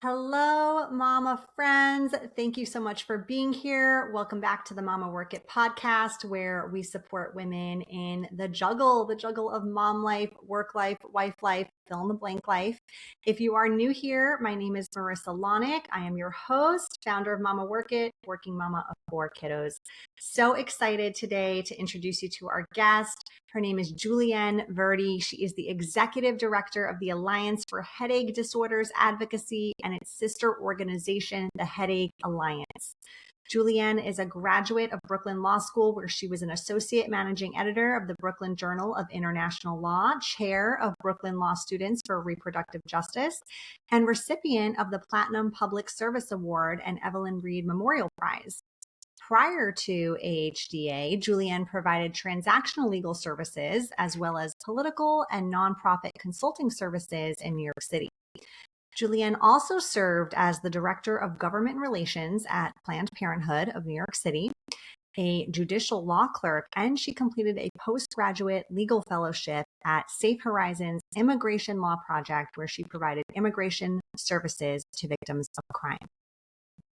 Hello, Mama friends. Thank you so much for being here. Welcome back to the Mama Work It podcast, where we support women in the juggle of mom life, work life, wife life, fill in the blank life. If you are new here, my name is Marissa Lonick. I am your host, founder of Mama Work It, working mama of 4 kiddos. So excited today to introduce you to our guest. Her name is Julienne Verdi. She is the executive director of the Alliance for Headache Disorders Advocacy and its sister organization, the Headache Alliance. Julienne is a graduate of Brooklyn Law School, where she was an associate managing editor of the Brooklyn Journal of International Law, chair of Brooklyn Law Students for Reproductive Justice, and recipient of the Platinum Public Service Award and Evelyn Reed Memorial Prize. Prior to AHDA, Julienne provided transactional legal services as well as political and nonprofit consulting services in New York City. Julienne also served as the Director of Government Relations at Planned Parenthood of New York City, a judicial law clerk, and she completed a postgraduate legal fellowship at Safe Horizons Immigration Law Project, where she provided immigration services to victims of crime.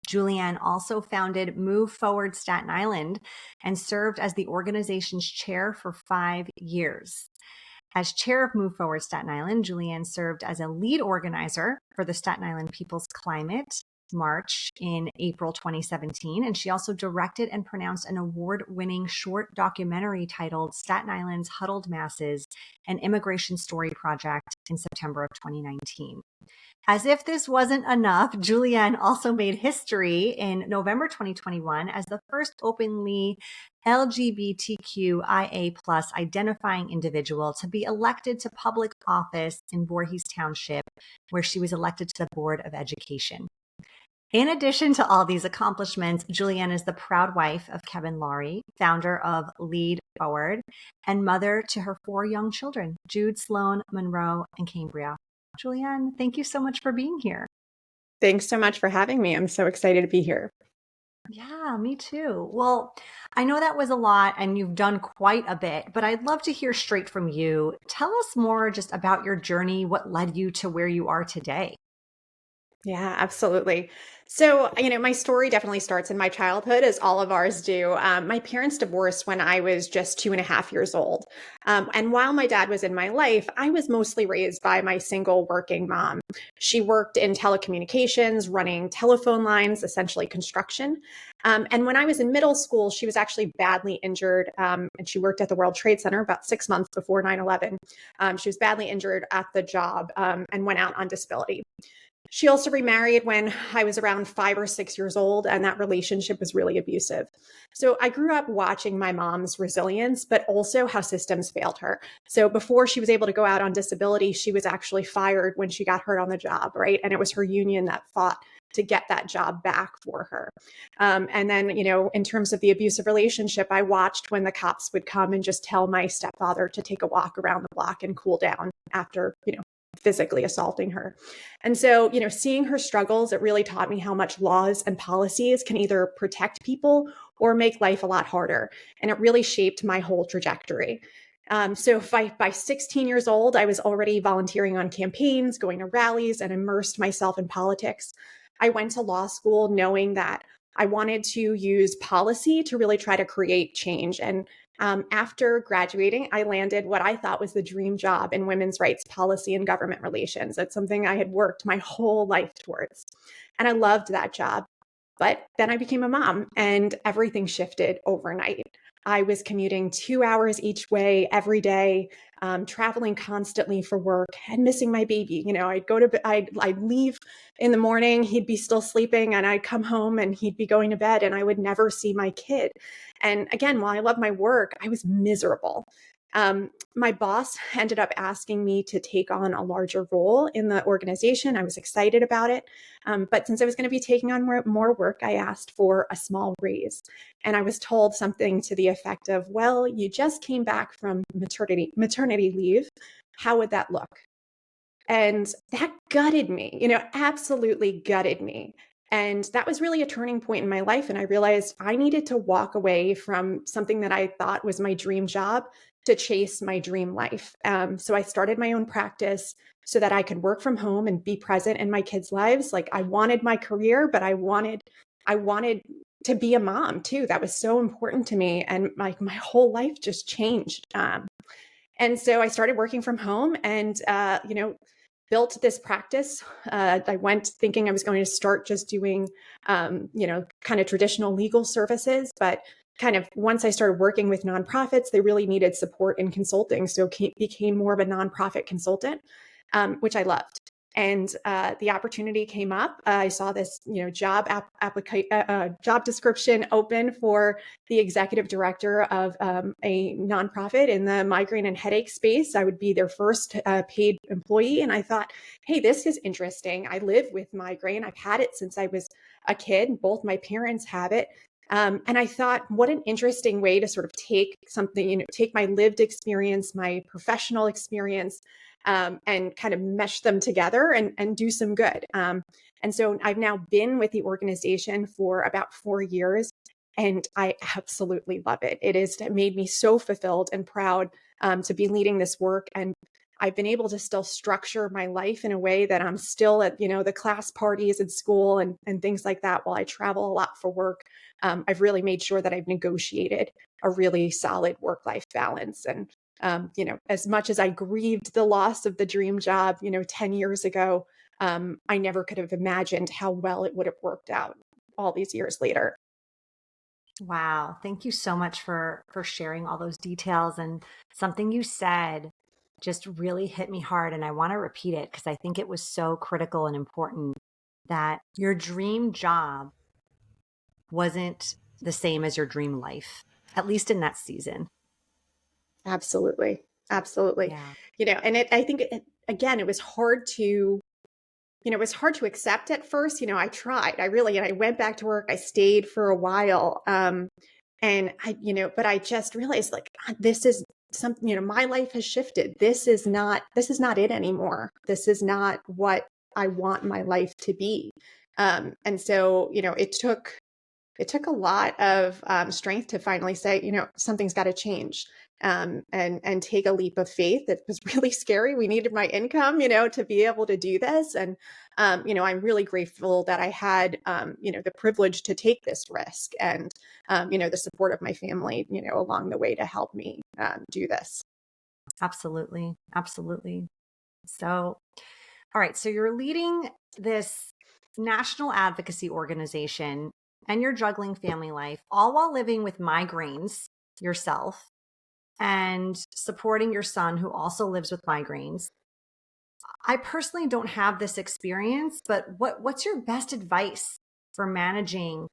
Julienne also founded Move Forward Staten Island and served as the organization's chair for 5 years. As chair of Move Forward Staten Island, Julienne served as a lead organizer for the Staten Island People's Climate March in April 2017, and she also directed and pronounced an award-winning short documentary titled Staten Island's Huddled Masses, an Immigration Story Project in September of 2019. As if this wasn't enough, Julienne also made history in November 2021 as the first openly LGBTQIA plus identifying individual to be elected to public office in Voorhees Township, where she was elected to the Board of Education. In addition to all these accomplishments, Julienne is the proud wife of Kevin Laurie, founder of Lead Forward, and mother to her 4 young children, Jude, Sloan, Monroe, and Cambria. Julienne, thank you so much for being here. Thanks so much for having me. I'm so excited to be here. Yeah, me too. Well, I know that was a lot and you've done quite a bit, but I'd love to hear straight from you. Tell us more just about your journey, what led you to where you are today. Yeah, absolutely. So, my story definitely starts in my childhood, as all of ours do. My parents divorced when I was just 2.5 years old. And while my dad was in my life, I was mostly raised by my single working mom. She worked in telecommunications, running telephone lines, essentially construction. And when I was in middle school, she was actually badly injured. And she worked at the World Trade Center about 6 months before 9/11. She was badly injured at the job and went out on disability. She also remarried when I was around 5 or 6 years old, and that relationship was really abusive. So I grew up watching my mom's resilience, but also how systems failed her. So before she was able to go out on disability, she was actually fired when she got hurt on the job, right? And it was her union that fought to get that job back for her. And then, in terms of the abusive relationship, I watched when the cops would come and just tell my stepfather to take a walk around the block and cool down after, physically assaulting her. And so, seeing her struggles, it really taught me how much laws and policies can either protect people or make life a lot harder. And it really shaped my whole trajectory. So by 16 years old, I was already volunteering on campaigns, going to rallies, and immersed myself in politics. I went to law school knowing that I wanted to use policy to really try to create change. And after graduating, I landed what I thought was the dream job in women's rights policy and government relations. It's something I had worked my whole life towards. And I loved that job. But then I became a mom and everything shifted overnight. I was commuting 2 hours each way every day, traveling constantly for work and missing my baby. I'd go to, I'd leave in the morning, he'd be still sleeping, and I'd come home and he'd be going to bed, and I would never see my kid. And again, while I love my work, I was miserable. My boss ended up asking me to take on a larger role in the organization. I was excited about it. But since I was going to be taking on more work, I asked for a small raise. And I was told something to the effect of, well, you just came back from maternity leave. How would that look? And that gutted me, absolutely gutted me. And that was really a turning point in my life. And I realized I needed to walk away from something that I thought was my dream job to chase my dream life. So I started my own practice so that I could work from home and be present in my kids' lives. Like, I wanted my career, but I wanted to be a mom too. That was so important to me. And my whole life just changed. And so I started working from home and, built this practice. I went thinking I was going to start just doing, kind of traditional legal services, but kind of once I started working with nonprofits, they really needed support in consulting. So became more of a nonprofit consultant, which I loved. And the opportunity came up. I saw this, job description open for the executive director of a nonprofit in the migraine and headache space. I would be their first paid employee, and I thought, hey, this is interesting. I live with migraine. I've had it since I was a kid. Both my parents have it. And I thought, what an interesting way to sort of take something, take my lived experience, my professional experience, and kind of mesh them together and do some good. And so I've now been with the organization for about 4 years, and I absolutely love it. It made me so fulfilled and proud to be leading this work. And I've been able to still structure my life in a way that I'm still at, the class parties at school and things like that while I travel a lot for work. I've really made sure that I've negotiated a really solid work-life balance. And as much as I grieved the loss of the dream job, 10 years ago, I never could have imagined how well it would have worked out all these years later. Wow. Thank you so much for sharing all those details. And something you said just really hit me hard. And I want to repeat it because I think it was so critical and important that your dream job wasn't the same as your dream life, at least in that season. Absolutely. Absolutely. Yeah. And I think, again, it was hard to accept at first. I tried, and I went back to work. I stayed for a while. And but I just realized, like, this is something, my life has shifted. This is not it anymore. This is not what I want my life to be. And so, it took a lot of strength to finally say, something's got to change, and take a leap of faith. It was really scary. We needed my income, to be able to do this. And, I'm really grateful that I had, the privilege to take this risk and, the support of my family, along the way to help me do this. Absolutely. Absolutely. So, all right. So you're leading this national advocacy organization and you're juggling family life, all while living with migraines yourself and supporting your son who also lives with migraines. I personally don't have this experience, but what's your best advice for managing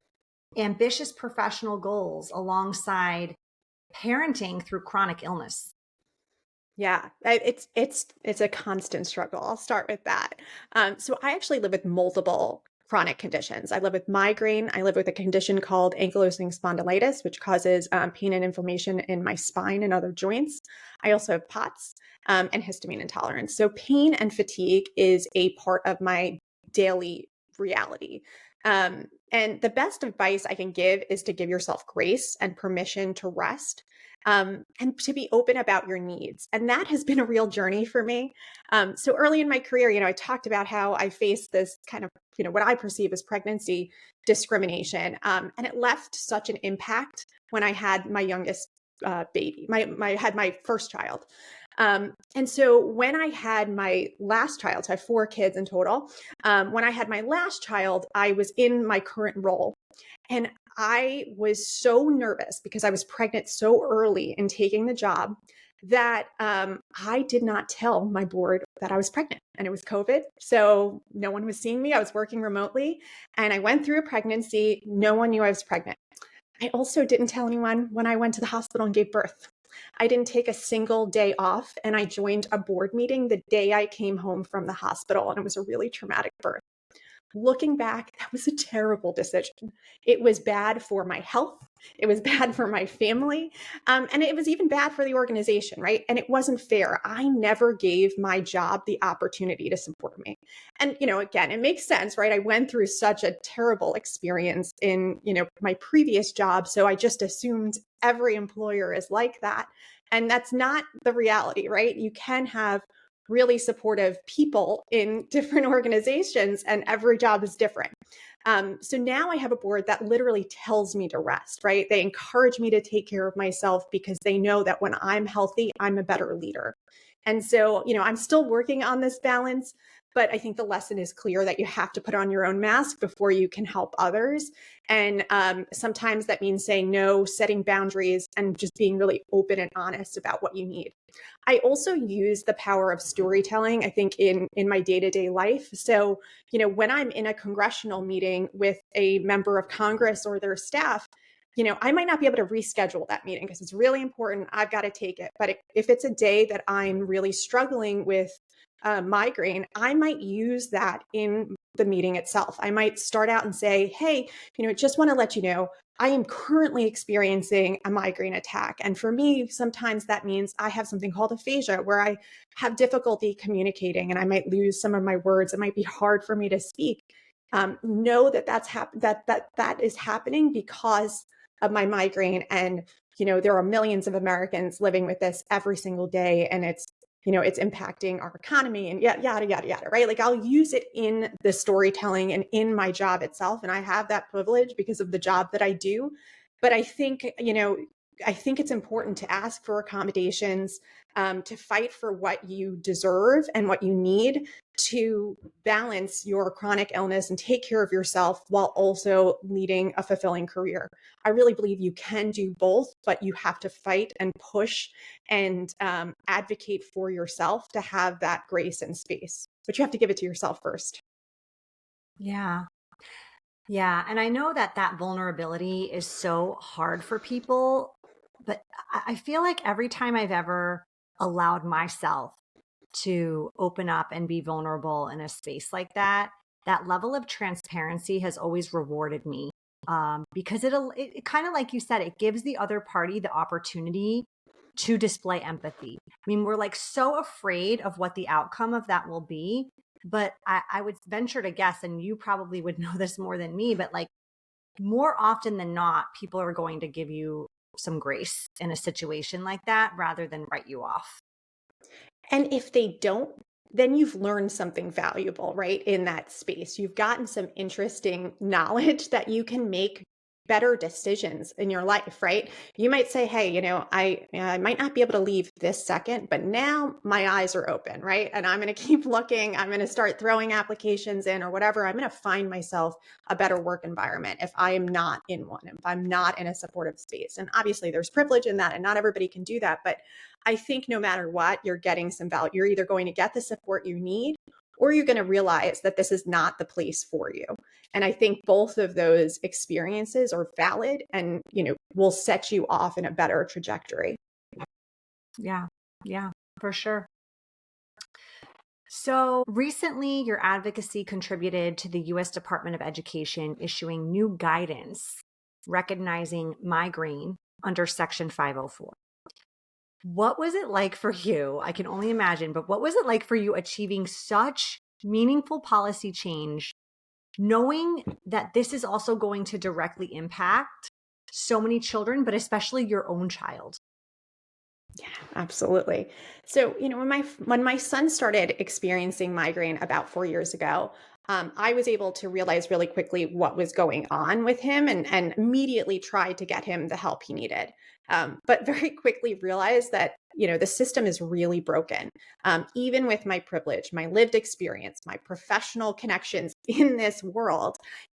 ambitious professional goals alongside parenting through chronic illness? Yeah, it's a constant struggle. I'll start with that. So I actually live with multiple chronic conditions. I live with migraine. I live with a condition called ankylosing spondylitis, which causes pain and inflammation in my spine and other joints. I also have POTS, and histamine intolerance. So pain and fatigue is a part of my daily reality. And the best advice I can give is to give yourself grace and permission to rest, and to be open about your needs. And that has been a real journey for me. So early in my career, I talked about how I faced this kind of, what I perceive as pregnancy discrimination. And it left such an impact when I had my youngest baby. I had my first child. And so when I had my last child, so I have 4 kids in total. When I had my last child, I was in my current role. And I was so nervous because I was pregnant so early in taking the job that I did not tell my board that I was pregnant, and it was COVID. So no one was seeing me. I was working remotely, and I went through a pregnancy. No one knew I was pregnant. I also didn't tell anyone when I went to the hospital and gave birth. I didn't take a single day off, and I joined a board meeting the day I came home from the hospital, and it was a really traumatic birth. Looking back, that was a terrible decision. It was bad for my health. It was bad for my family. And it was even bad for the organization, right? And it wasn't fair. I never gave my job the opportunity to support me. And, again, it makes sense, right? I went through such a terrible experience in, my previous job. So I just assumed every employer is like that. And that's not the reality, right? You can have really supportive people in different organizations, and every job is different. So now I have a board that literally tells me to rest, right? They encourage me to take care of myself because they know that when I'm healthy, I'm a better leader. And so, I'm still working on this balance, but I think the lesson is clear that you have to put on your own mask before you can help others. And sometimes that means saying no, setting boundaries, and just being really open and honest about what you need. I also use the power of storytelling, I think, in my day-to-day life. So, when I'm in a congressional meeting with a member of Congress or their staff, I might not be able to reschedule that meeting because it's really important. I've got to take it. But if it's a day that I'm really struggling with migraine, I might use that in the meeting itself. I might start out and say, hey, just want to let you know, I am currently experiencing a migraine attack. And for me, sometimes that means I have something called aphasia where I have difficulty communicating and I might lose some of my words. It might be hard for me to speak. Know that that is happening because of my migraine. And, there are millions of Americans living with this every single day. And it's impacting our economy and yada, yada, yada, right? Like I'll use it in the storytelling and in my job itself. And I have that privilege because of the job that I do. But I think it's important to ask for accommodations, to fight for what you deserve and what you need to balance your chronic illness and take care of yourself while also leading a fulfilling career. I really believe you can do both, but you have to fight and push and advocate for yourself to have that grace and space. But you have to give it to yourself first. Yeah. Yeah. And I know that vulnerability is so hard for people, but I feel like every time I've ever allowed myself to open up and be vulnerable in a space like that level of transparency has always rewarded me. Because it kind of, like you said, it gives the other party the opportunity to display empathy. I mean, we're like so afraid of what the outcome of that will be. But I would venture to guess, and you probably would know this more than me, but like more often than not, people are going to give you some grace in a situation like that rather than write you off. And if they don't, then you've learned something valuable, right? In that space, you've gotten some interesting knowledge that you can make better decisions in your life, right? You might say, hey, I might not be able to leave this second, but now my eyes are open, right? And I'm going to keep looking. I'm going to start throwing applications in or whatever. I'm going to find myself a better work environment if I am not in one, if I'm not in a supportive space. And obviously there's privilege in that and not everybody can do that. But I think no matter what, you're getting some value. You're either going to get the support you need or you're going to realize that this is not the place for you. And I think both of those experiences are valid and, will set you off in a better trajectory. Yeah. Yeah, for sure. So recently, your advocacy contributed to the US Department of Education issuing new guidance recognizing migraine under Section 504. What was it like for you? I can only imagine, but what was it like for you achieving such meaningful policy change, knowing that this is also going to directly impact so many children, but especially your own child? Yeah, absolutely. So, when my son started experiencing migraine about 4 years ago, I was able to realize really quickly what was going on with him and immediately tried to get him the help he needed. But very quickly realized that, the system is really broken. Even with my privilege, my lived experience, my professional connections in this world,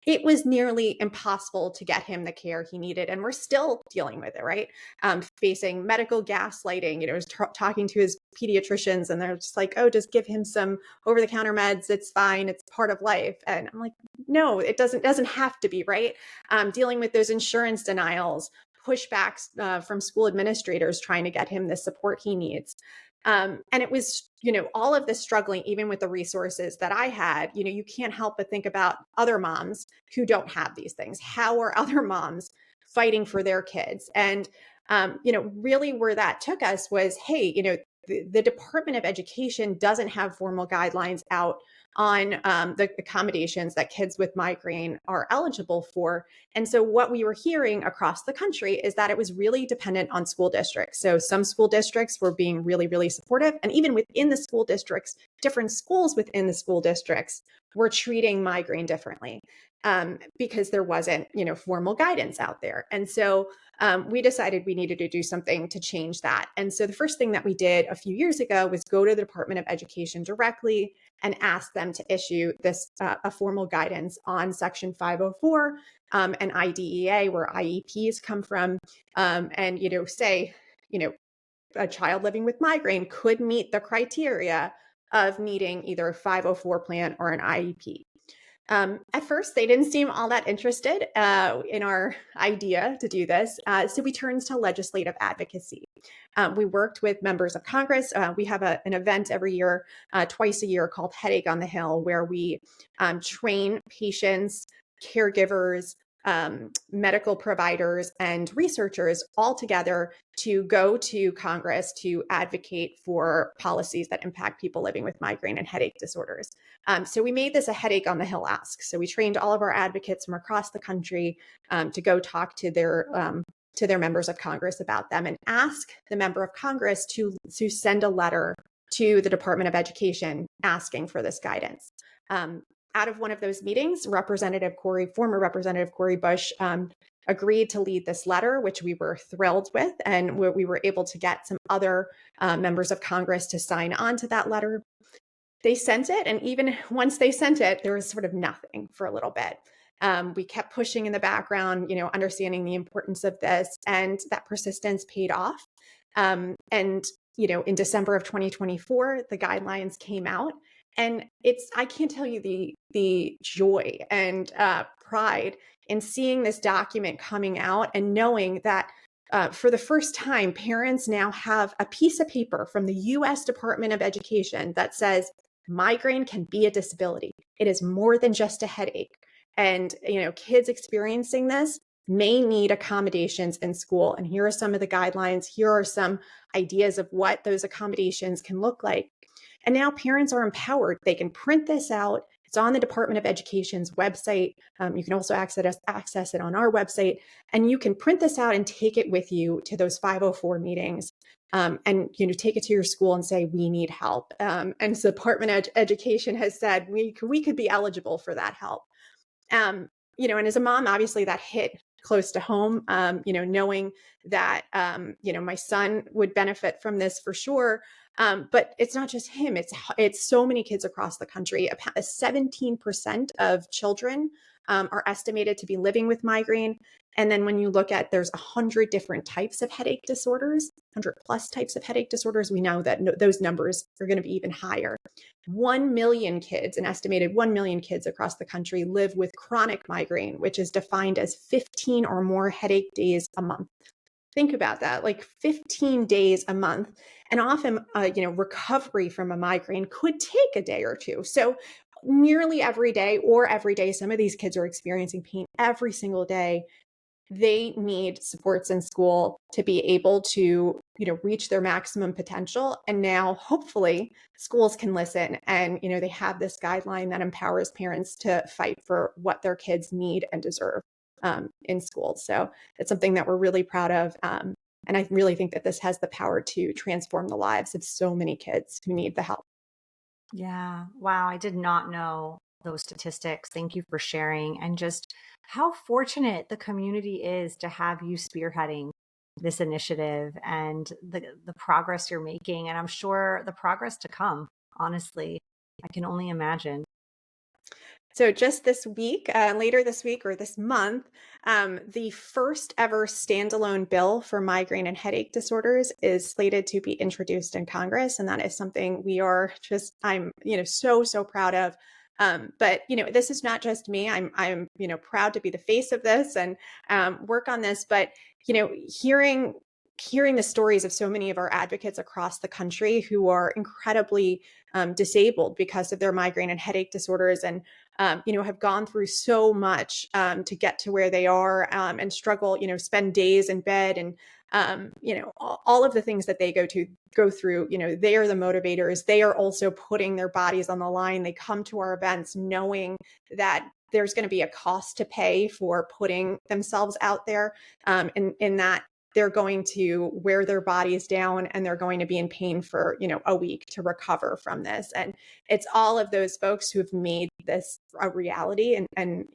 it was nearly impossible to get him the care he needed. And we're still dealing with it, right? Facing medical gaslighting, talking to his pediatricians and they're just like, oh, just give him some over the counter meds. It's fine. It's part of life. And I'm like, no, it doesn't have to be, right? Dealing with those insurance denials, pushbacks from school administrators trying to get him the support he needs. And it was, all of this struggling, even with the resources that I had, you can't help but think about other moms who don't have these things. How are other moms fighting for their kids? And, really where that took us was, hey, the Department of Education doesn't have formal guidelines out on the accommodations that kids with migraine are eligible for. And so what we were hearing across the country is that it was really dependent on school districts. So some school districts were being really, really supportive. And even within the school districts, different schools within the school districts were treating migraine differently because there wasn't, formal guidance out there. And so we decided we needed to do something to change that. And so the first thing that we did a few years ago was go to the Department of Education directly and ask them to issue this a formal guidance on Section 504 and IDEA, where IEPs come from, and say, a child living with migraine could meet the criteria of needing either a 504 plan or an IEP. At first, they didn't seem all that interested in our idea to do this, so we turned to legislative advocacy. We worked with members of Congress. We have an event every year, twice a year, called Headache on the Hill, where we train patients, caregivers, medical providers, and researchers all together to go to Congress to advocate for policies that impact people living with migraine and headache disorders. So we made this a Headache on the Hill ask. So we trained all of our advocates from across the country to go talk to their members of Congress about them and ask the member of Congress to send a letter to the Department of Education asking for this guidance. Out of one of those meetings, former Representative Cori Bush agreed to lead this letter, which we were thrilled with, and we were able to get some other members of Congress to sign on to that letter. They sent it, and even once they sent it, there was sort of nothing for a little bit. We kept pushing in the background, understanding the importance of this, and that persistence paid off. And in December of 2024, the guidelines came out. And I can't tell you the joy and pride in seeing this document coming out and knowing that for the first time, parents now have a piece of paper from the U.S. Department of Education that says migraine can be a disability. It is more than just a headache. And, kids experiencing this may need accommodations in school. And here are some of the guidelines. Here are some ideas of what those accommodations can look like. And now parents are empowered. They can print this out. It's on the Department of Education's website. You can also access it on our website. And you can print this out and take it with you to those 504 meetings. And take it to your school and say, we need help. And the Department of Education has said we could be eligible for that help. And as a mom, obviously that hit close to home, knowing that, my son would benefit from this for sure. But it's not just him. It's so many kids across the country. 17% of children are estimated to be living with migraine. And then when you look at, there's 100 different types of headache disorders, 100 plus types of headache disorders. We know that those numbers are going to be even higher. 1 million kids, an estimated 1 million kids across the country live with chronic migraine, which is defined as 15 or more headache days a month. Think about that, like 15 days a month. And often, recovery from a migraine could take a day or two. So nearly every day, some of these kids are experiencing pain every single day. They need supports in school to be able to, reach their maximum potential. And now hopefully schools can listen and, they have this guideline that empowers parents to fight for what their kids need and deserve in school. So it's something that we're really proud of. And I really think that this has the power to transform the lives of so many kids who need the help. Yeah. Wow. I did not know those statistics. Thank you for sharing. And just how fortunate the community is to have you spearheading this initiative and the progress you're making. And I'm sure the progress to come, honestly, I can only imagine. So just this week, later this week or this month, the first ever standalone bill for migraine and headache disorders is slated to be introduced in Congress. And that is something I'm so proud of. But, this is not just me. I'm proud to be the face of this and work on this. But, hearing the stories of so many of our advocates across the country who are incredibly disabled because of their migraine and headache disorders and, have gone through so much to get to where they are and struggle, spend days in bed and all of the things that they go through, they are the motivators. They are also putting their bodies on the line. They come to our events knowing that there's going to be a cost to pay for putting themselves out there, in that they're going to wear their bodies down and they're going to be in pain for, a week to recover from this. And it's all of those folks who have made this a reality and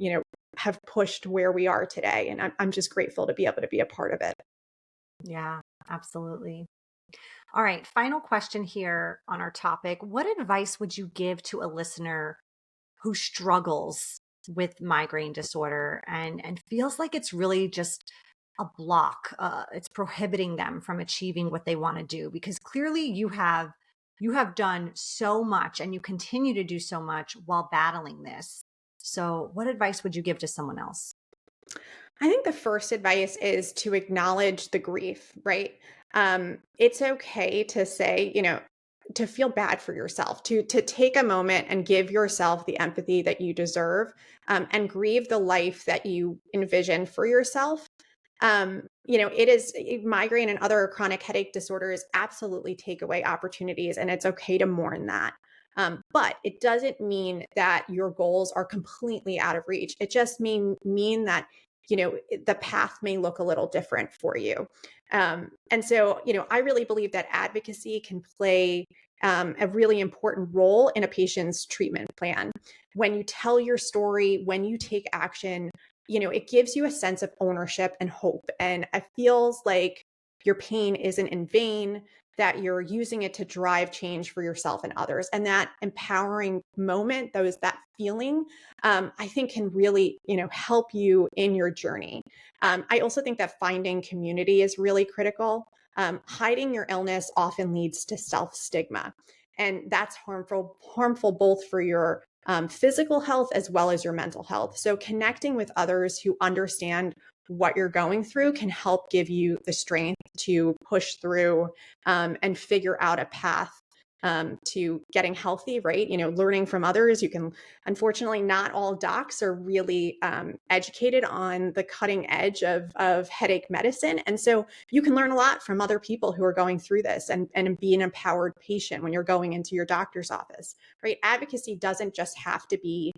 have pushed where we are today. And I'm just grateful to be able to be a part of it. Yeah, absolutely. All right. Final question here on our topic. What advice would you give to a listener who struggles with migraine disorder and feels like it's really just a block? It's prohibiting them from achieving what they want to do, because clearly you have done so much and you continue to do so much while battling this. So what advice would you give to someone else? I think the first advice is to acknowledge the grief, right? It's okay to say, to feel bad for yourself, to take a moment and give yourself the empathy that you deserve, and grieve the life that you envision for yourself. It is migraine and other chronic headache disorders absolutely take away opportunities, and it's okay to mourn that. But it doesn't mean that your goals are completely out of reach. It just mean that the path may look a little different for you. And so, I really believe that advocacy can play a really important role in a patient's treatment plan. When you tell your story, when you take action, it gives you a sense of ownership and hope. And it feels like your pain isn't in vain, that you're using it to drive change for yourself and others. And that empowering moment, that feeling, I think can really, help you in your journey. I also think that finding community is really critical. Hiding your illness often leads to self-stigma, and that's harmful both for your physical health as well as your mental health. So connecting with others who understand what you're going through can help give you the strength to push through, and figure out a path to getting healthy, right? Learning from others. You can, unfortunately, not all docs are really educated on the cutting edge of headache medicine. And so you can learn a lot from other people who are going through this and be an empowered patient when you're going into your doctor's office, right? Advocacy doesn't just have to be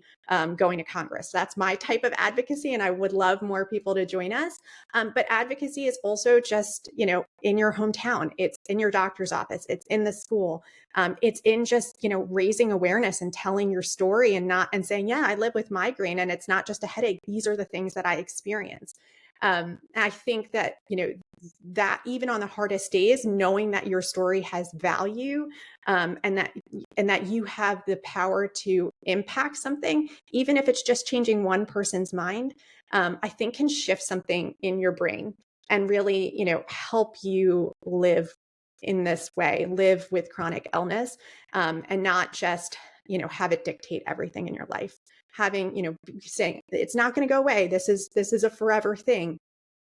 going to Congress. That's my type of advocacy, and I would love more people to join us. But advocacy is also just, in your hometown. It's in your doctor's office. It's in the school. It's in just, raising awareness and telling your story and saying, yeah, I live with migraine and it's not just a headache. These are the things that I experience. I think that, that even on the hardest days, knowing that your story has value, and that you have the power to impact something, even if it's just changing one person's mind, I think can shift something in your brain and really, help you live in this way, live with chronic illness, and not just, have it dictate everything in your life. Having, saying it's not going to go away. This is a forever thing,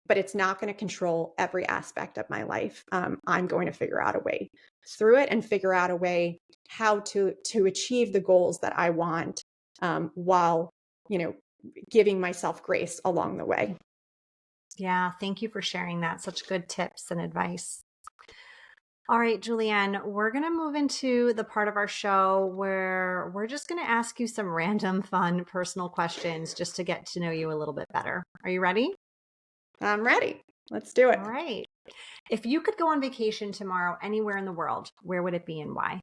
but it's not going to control every aspect of my life. I'm going to figure out a way through it and figure out a way how to achieve the goals that I want, while, giving myself grace along the way. Yeah, thank you for sharing that. Such good tips and advice. All right, Julienne, we're going to move into the part of our show where we're just going to ask you some random, fun, personal questions just to get to know you a little bit better. Are you ready? I'm ready. Let's do it. All right. If you could go on vacation tomorrow anywhere in the world, where would it be and why?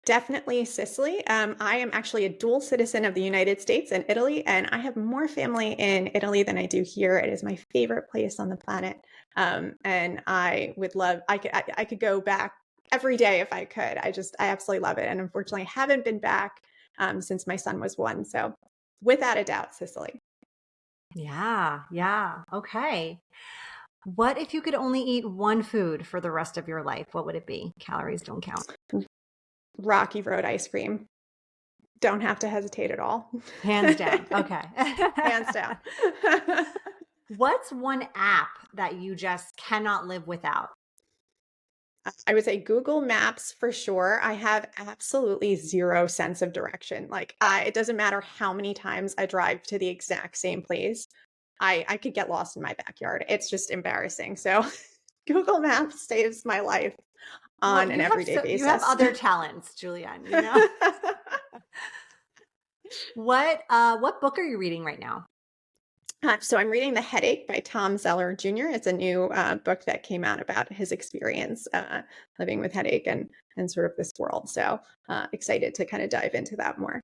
Definitely Sicily. I am actually a dual citizen of the United States and Italy, and I have more family in Italy than I do here. It is my favorite place on the planet. And I would love, I could go back every day if I could. I absolutely love it. And unfortunately, I haven't been back since my son was 1. So without a doubt, Sicily. Yeah, yeah. Okay. What if you could only eat one food for the rest of your life? What would it be? Calories don't count. Rocky Road ice cream. Don't have to hesitate at all. Hands down. Okay. Hands down. What's one app that you just cannot live without? I would say Google Maps for sure. I have absolutely zero sense of direction. Like it doesn't matter how many times I drive to the exact same place. I could get lost in my backyard. It's just embarrassing. So Google Maps saves my life Well, on an everyday you have basis. other talents, Julienne, What book are you reading right now? So I'm reading The Headache by Tom Zeller Jr. It's a new book that came out about his experience living with headache and sort of this world. So excited to kind of dive into that more.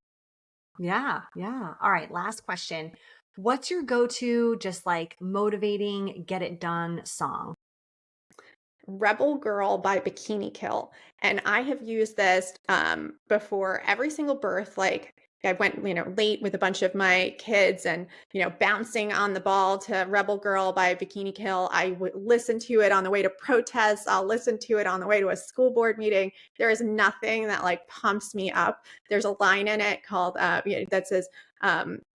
Yeah, yeah. All right, last question. What's your go-to just like motivating, get it done song? Rebel Girl by Bikini Kill. And I have used this before every single birth. Like I went, late with a bunch of my kids and, bouncing on the ball to Rebel Girl by Bikini Kill. I would listen to it on the way to protests. I'll listen to it on the way to a school board meeting. There is nothing that like pumps me up. There's a line in it called that says,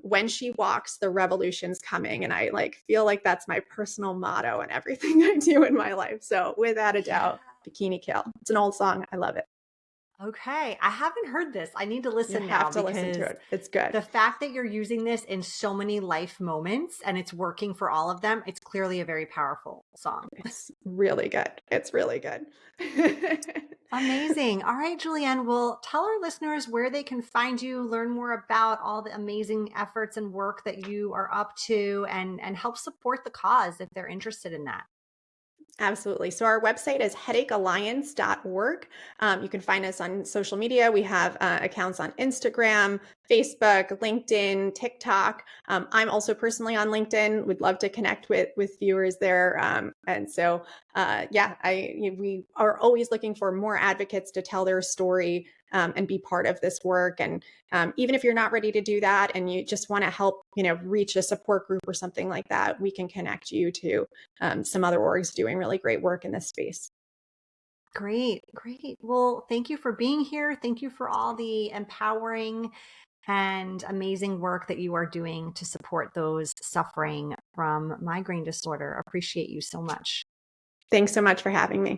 when she walks, the revolution's coming. And I like feel like that's my personal motto and everything I do in my life. So without a Yeah. doubt, Bikini Kill. It's an old song. I love it. Okay, I haven't heard this. I need to You listen now have to listen to because it. It's good. the fact that you're using this in so many life moments and it's working for all of them, it's clearly a very powerful song. It's really good. It's really good. Amazing. All right, Julienne, well, tell our listeners where they can find you, learn more about all the amazing efforts and work that you are up to, and help support the cause if they're interested in that. Absolutely. So our website is headachealliance.org. You can find us on social media. We have accounts on Instagram, Facebook, LinkedIn, TikTok. I'm also personally on LinkedIn. Would love to connect with viewers there. And so, we are always looking for more advocates to tell their story and be part of this work. And even if you're not ready to do that and you just want to help, reach a support group or something like that, we can connect you to some other orgs doing really great work in this space. Great, great. Well, thank you for being here. Thank you for all the empowering and amazing work that you are doing to support those suffering from migraine disorder. Appreciate you so much. Thanks so much for having me.